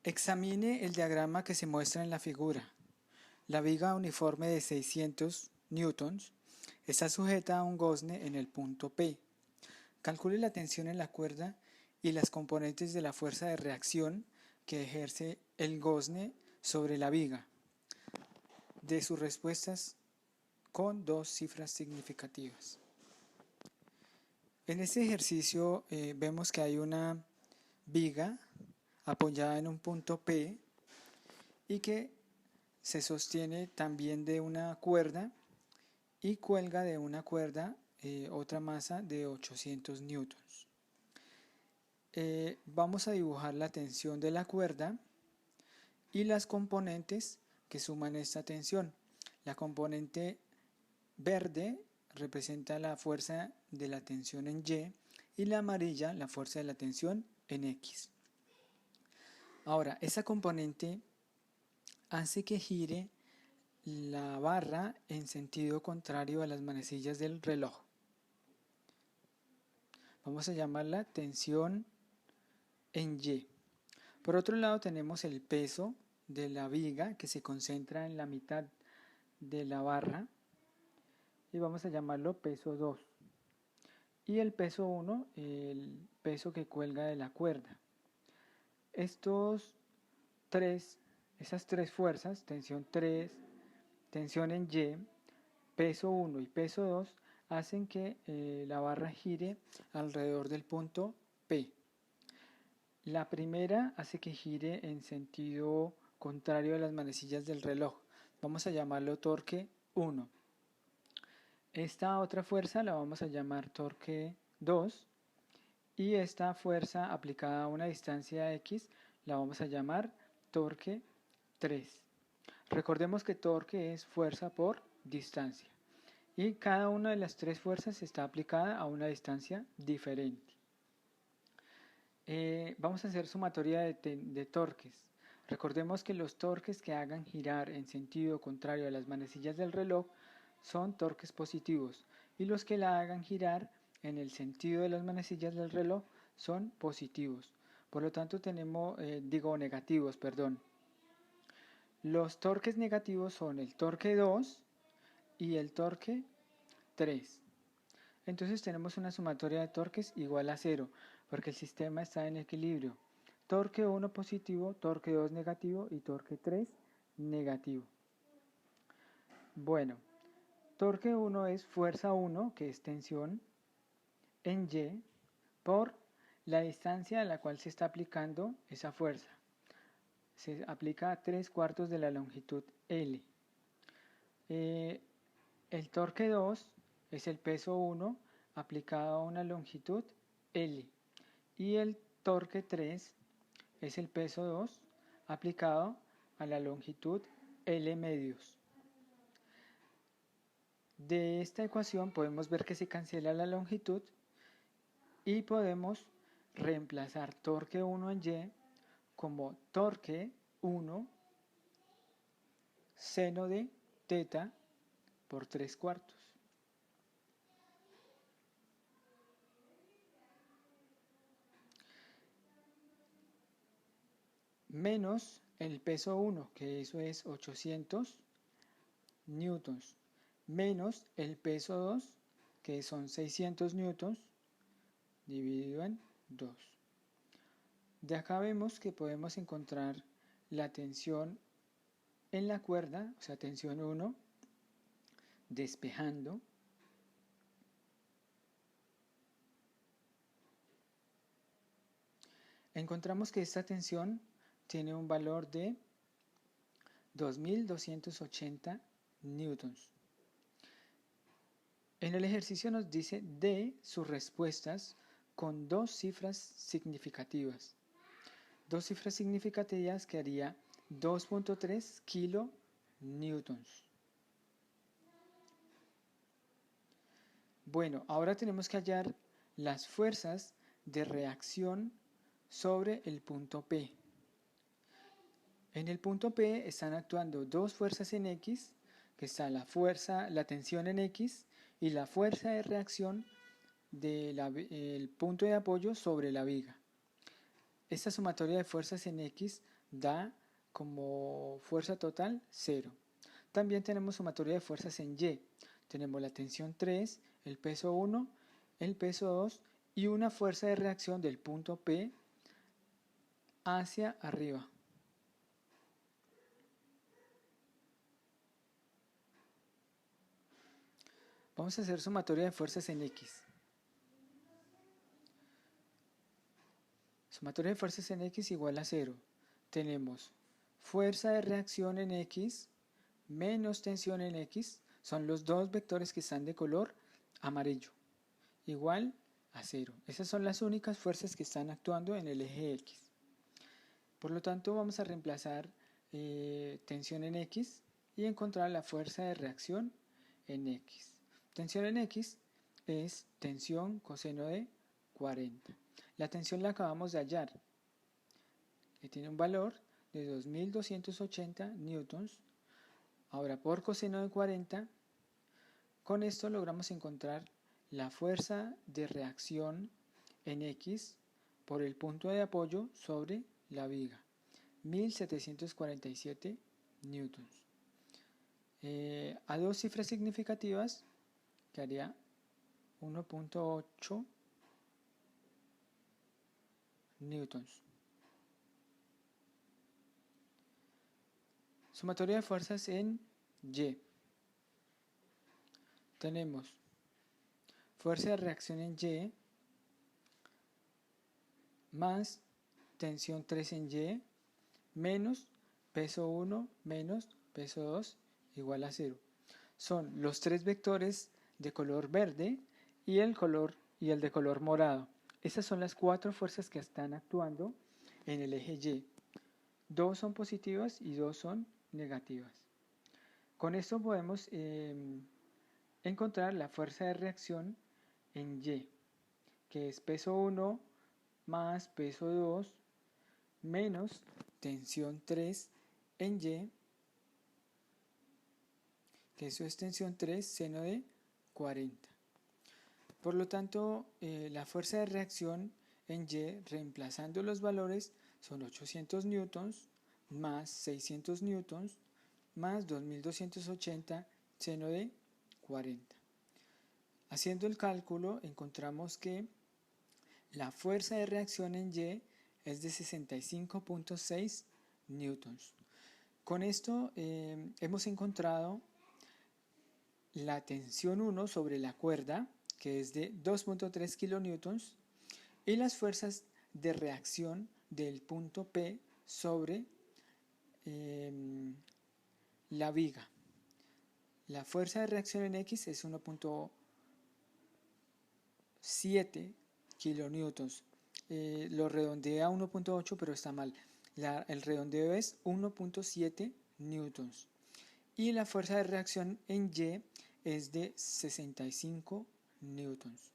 Examine el diagrama que se muestra en la figura. La viga uniforme de 600 newtons está sujeta a un gozne en el punto P. Calcule la tensión en la cuerda y las componentes de la fuerza de reacción que ejerce el gozne sobre la viga. De sus respuestas con dos cifras significativas. En este ejercicio vemos que hay una viga apoyada en un punto P y que se sostiene también de una cuerda y cuelga de una cuerda otra masa de 800 newtons. Vamos a dibujar la tensión de la cuerda y las componentes que suman esta tensión. La componente verde representa la fuerza de la tensión en Y y la amarilla la fuerza de la tensión en X. Ahora, esa componente hace que gire la barra en sentido contrario a las manecillas del reloj. Vamos a llamarla tensión en Y. Por otro lado tenemos el peso de la viga que se concentra en la mitad de la barra y vamos a llamarlo peso 2. Y el peso 1, el peso que cuelga de la cuerda. Esas tres fuerzas, tensión 3, tensión en Y, peso 1 y peso 2, hacen que la barra gire alrededor del punto P. La primera hace que gire en sentido contrario a las manecillas del reloj. Vamos a llamarlo torque 1. Esta otra fuerza la vamos a llamar torque 2 y esta fuerza aplicada a una distancia X la vamos a llamar torque 3. Recordemos que torque es fuerza por distancia y cada una de las tres fuerzas está aplicada a una distancia diferente. Vamos a hacer sumatoria de torques. Recordemos que los torques que hagan girar en sentido contrario a las manecillas del reloj son torques positivos y los que la hagan girar en el sentido de las manecillas del reloj son positivos. Por lo tanto tenemos, negativos, perdón. Los torques negativos son el torque 2 y el torque 3. Entonces tenemos una sumatoria de torques igual a 0, porque el sistema está en equilibrio. Torque 1 positivo, torque 2 negativo y torque 3 negativo. Bueno, torque 1 es fuerza 1, que es tensión, en Y, por la distancia a la cual se está aplicando esa fuerza. Se aplica a 3/4 de la longitud L. El torque 2 es el peso 1 aplicado a una longitud L. Y el torque 3 es el peso 2 aplicado a la longitud L medios. De esta ecuación podemos ver que se cancela la longitud y podemos reemplazar torque 1 en Y como torque 1 seno de teta por 3/4. Menos el peso 1, que eso es 800 newtons, menos el peso 2, que son 600 newtons, dividido en 2. De acá vemos que podemos encontrar la tensión en la cuerda, o sea, tensión 1, despejando. Encontramos que esta tensión tiene un valor de 2280 newtons. En el ejercicio nos dice de sus respuestas con dos cifras significativas. Dos cifras significativas que haría 2.3 kilonewtons. Bueno, ahora tenemos que hallar las fuerzas de reacción sobre el punto P. En el punto P están actuando dos fuerzas en X, que está la tensión en X y la fuerza de reacción del punto de apoyo sobre la viga. Esta sumatoria de fuerzas en X da como fuerza total 0. También tenemos sumatoria de fuerzas en Y. Tenemos la tensión 3, el peso 1, el peso 2 y una fuerza de reacción del punto P hacia arriba. Vamos a hacer sumatoria de fuerzas en X. Sumatoria de fuerzas en X igual a 0. Tenemos fuerza de reacción en X menos tensión en X, son los dos vectores que están de color amarillo, igual a 0. Esas son las únicas fuerzas que están actuando en el eje X. Por lo tanto, vamos a reemplazar tensión en X y encontrar la fuerza de reacción en X. Tensión en X es tensión coseno de 40. La tensión la acabamos de hallar, que tiene un valor de 2280 newtons. Ahora, por coseno de 40, con esto logramos encontrar la fuerza de reacción en X por el punto de apoyo sobre la viga, 1747 newtons. A dos cifras significativas, que haría 1.8 newtons. Sumatoria de fuerzas en Y. Tenemos fuerza de reacción en Y más tensión 3 en Y menos peso 1 menos peso 2 igual a 0. Son los tres vectores de color verde y el de color morado. Esas son las cuatro fuerzas que están actuando en el eje Y. Dos son positivas y dos son negativas. Con esto podemos encontrar la fuerza de reacción en Y, que es peso 1 más peso 2 menos tensión 3 en Y, que eso es tensión 3 seno de 40. Por lo tanto, la fuerza de reacción en Y, reemplazando los valores, son 800 newtons más 600 newtons más 2280 seno de 40. Haciendo el cálculo, encontramos que la fuerza de reacción en Y es de 65.6 newtons. Con esto hemos encontrado la tensión 1 sobre la cuerda, que es de 2.3 kilonewtons, y las fuerzas de reacción del punto P sobre la viga. La fuerza de reacción en X es 1.7 kilonewtons. Lo redondea a 1.8, pero está mal. El redondeo es 1.7 newtons. Y la fuerza de reacción en Y es de 65 newtons.